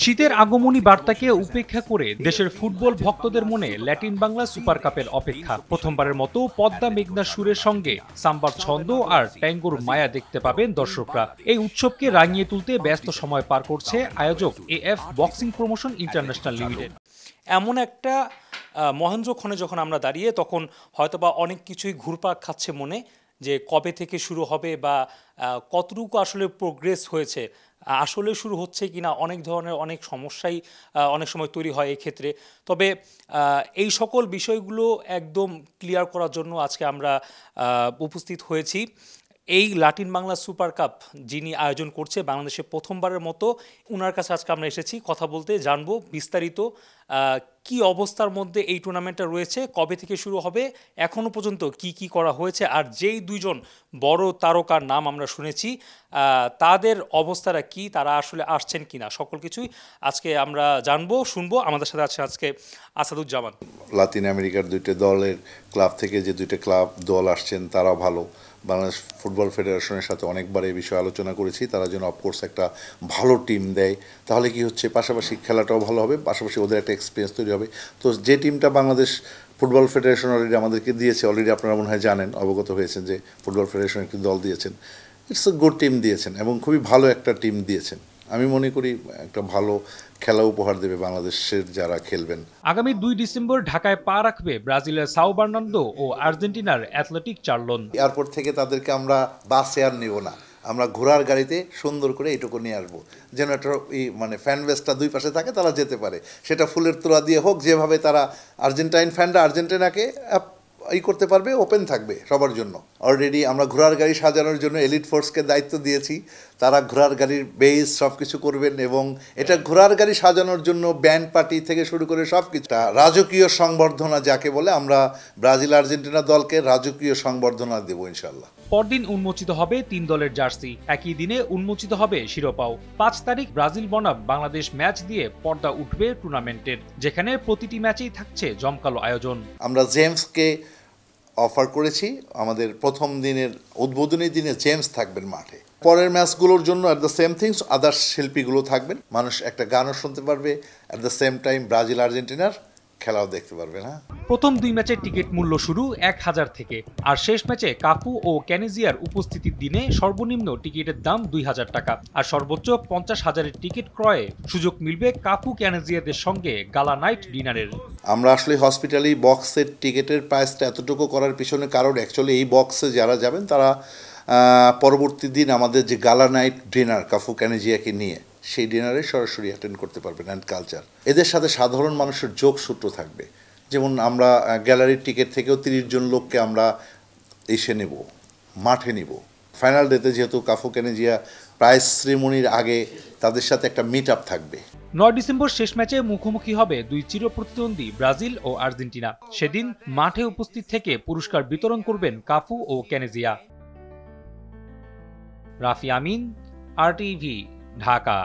শীতের আগমনী বার্তাকে উপেক্ষা করে দেশের ফুটবল ভক্তদের মনে ল্যাটিন বাংলা সুপার কাপের অপেক্ষা। প্রথমবারের মতো পদ্মা মেঘনা সুরের সঙ্গে সাম্বার ছন্দ আর ট্যাঙ্গোর মায়া দেখতে পাবেন দর্শকরা। এই উৎসবকে রাঙিয়ে তুলতে ব্যস্ত সময় পার করছে আয়োজক AF boxing promotion international limited. এমন একটা মহেন্দ্রক্ষণে যখন আমরা দাঁড়িয়ে, তখন হয়তোবা অনেক কিছুই ঘুরপাক খাচ্ছে মনে, যে কবে থেকে শুরু হবে বা কতটুকু আসলে প্রোগ্রেস হয়েছে, আসলে শুরু হচ্ছে কিনা, অনেক ধরনের অনেক সমস্যাই অনেক সময় তৈরি হয় এই ক্ষেত্রে। তবে এই সকল বিষয়গুলো একদম ক্লিয়ার করার জন্য আজকে আমরা উপস্থিত হয়েছি এই লাটিন বাংলা সুপার কাপ যিনি আয়োজন করছে বাংলাদেশে প্রথমবারের মতো, ওনার কাছে আজকে আমরা এসেছি কথা বলতে, জানবো বিস্তারিত কি অবস্থার মধ্যে এই টুর্নামেন্টটা রয়েছে, কবে থেকে শুরু হবে, এখনও পর্যন্ত কি কি করা হয়েছে, আর যেই দুইজন বড় তারকার নাম আমরা শুনেছি তাদের অবস্থাটা কি, তারা আসলে আসছেন কিনা, সকল কিছুই আজকে আমরা জানবো শুনবো। আমাদের সাথে আছে আজকে আসাদুজ্জামান। লাতিন আমেরিকার দুইটা দলের ক্লাব থেকে যে দুইটা ক্লাব দল আসছেন তারা ভালো। বাংলাদেশ ফুটবল ফেডারেশনের সাথে অনেকবার এই বিষয়ে আলোচনা করেছি, তারা যেন অফকোর্স একটা ভালো টিম দেয়, তাহলে কি হচ্ছে পাশাপাশি খেলাটাও ভালো হবে, পাশাপাশি ওদের একটা এক্সপিরিয়েন্স তৈরি হবে। তো যে টিমটা বাংলাদেশ ফুটবল ফেডারেশন অলরেডি আমাদেরকে দিয়েছে, অলরেডি আপনারা মনে হয় জানেন, অবগত হয়েছেন যে ফুটবল ফেডারেশন একটি দল দিয়েছেন, ইটস এ গুড টিম দিয়েছেন এবং খুবই ভালো একটা টিম দিয়েছেন। আমি মনে করি একটা ভালো খেলা উপহার দেবে বাংলাদেশের যারা খেলবেন। আগামী 2 ডিসেম্বর ঢাকায় পা রাখবে ব্রাজিলের সাও বার্নান্দো ও আর্জেন্টিনার অ্যাথলেটিক চার্লন। এয়ারপোর্ট থেকে তাদেরকে আমরা বাসে আর নেব না, আমরা ঘোড়ার গাড়িতে সুন্দর করে এইটুকু নিয়ে আসবো, যেন একটা মানে ফ্যান বেসটা দুই পাশে থাকে, তারা যেতে পারে, সেটা ফুলের তোড়া দিয়ে হোক, যেভাবে তারা আর্জেন্টাইন ফ্যানরা আর্জেন্টিনাকে করতে পারবে, ওপেন থাকবে সবার জন্য। অলরেডি আমরা ঘোড়ার গাড়ি সাজানোর জন্য এলিট ফোর্সকে দায়িত্ব দিয়েছি, তারা ঘোড়ার গাড়ির বেস সব কিছু করবেন এবং এটা ঘোড়ার গাড়ি সাজানোর জন্য ব্যান্ড পার্টি থেকে শুরু করে সব কিছুটা রাজকীয় সংবর্ধনা যাকে বলে, আমরা ব্রাজিল আর্জেন্টিনা দলকে রাজকীয় সংবর্ধনা দেবো ইনশাল্লাহ। পরদিন উন্মোচিত হবে 3 দলের জার্সি, একই দিনে উন্মোচিত হবে শিরোপাও। 5 তারিখ ব্রাজিল বনাম বাংলাদেশ ম্যাচ দিয়ে পর্দা উঠবে টুর্নামেন্টের, যেখানে প্রতিটি ম্যাচেই থাকছে জমকালো আয়োজন। আমরা জেমসকে অফার করেছি, আমাদের প্রথম দিনের উদ্বোধনী দিনে জেমস থাকবেন মাঠে। পরের ম্যাচগুলোর জন্য at the same things others শিল্পীগুলো থাকবেন, মানুষ একটা গানও শুনতে পারবে, at the same time Brazil আর্জেন্টিনার খেলাও দেখতে পারবে না। প্রথম 2 ম্যাচের টিকিট মূল্য শুরু 1000 থেকে, আর শেষ ম্যাচে কাফু ও ক্যানেজিয়ার উপস্থিতির দিনে সর্বনিম্ন টিকিটের দাম 2000 টাকা, আর সর্বোচ্চ 50,000-এর টিকিট ক্রয়ে সুযোগ মিলবে কাফু ক্যানেজিয়াদের সঙ্গে গালা নাইট ডিনারের। আমরা আসলে হসপিটালি বক্সের টিকিটের প্রাইসটা এতটুকু করার পিছনে কারণ অ্যাকচুয়ালি এই বক্সে যারা যাবেন তারা পরবর্তী দিন আমাদের যে গালা নাইট ডিনার কাফু ক্যানেজিয়াকে নিয়ে, সেই ডিনারে সরাসরি অ্যাটেন্ড করতে পারবেন অ্যান্ড কালচার। এদের সাথে সাধারণ মানুষের যোগসূত্র থাকবে, যেমন আমরা গ্যালারির টিকিট থেকেও 30 জন লোককে আমরা এসে নেব, মাঠে নেব। ফাইনাল ডেতে যেহেতু কাফু ক্যানেজিয়া প্রাইজ সেরিমনির আগে তাদের সাথে একটা মিট আপ থাকবে। 9 ডিসেম্বর শেষ ম্যাচে মুখোমুখি হবে দুই চিরপ্রতিদ্বন্দ্বী ব্রাজিল ও আর্জেন্টিনা। সেদিন মাঠে উপস্থিত থেকে পুরস্কার বিতরণ করবেন কাফু ও ক্যানেজিয়া। রাফি আমিন, RTV, ঢাকা।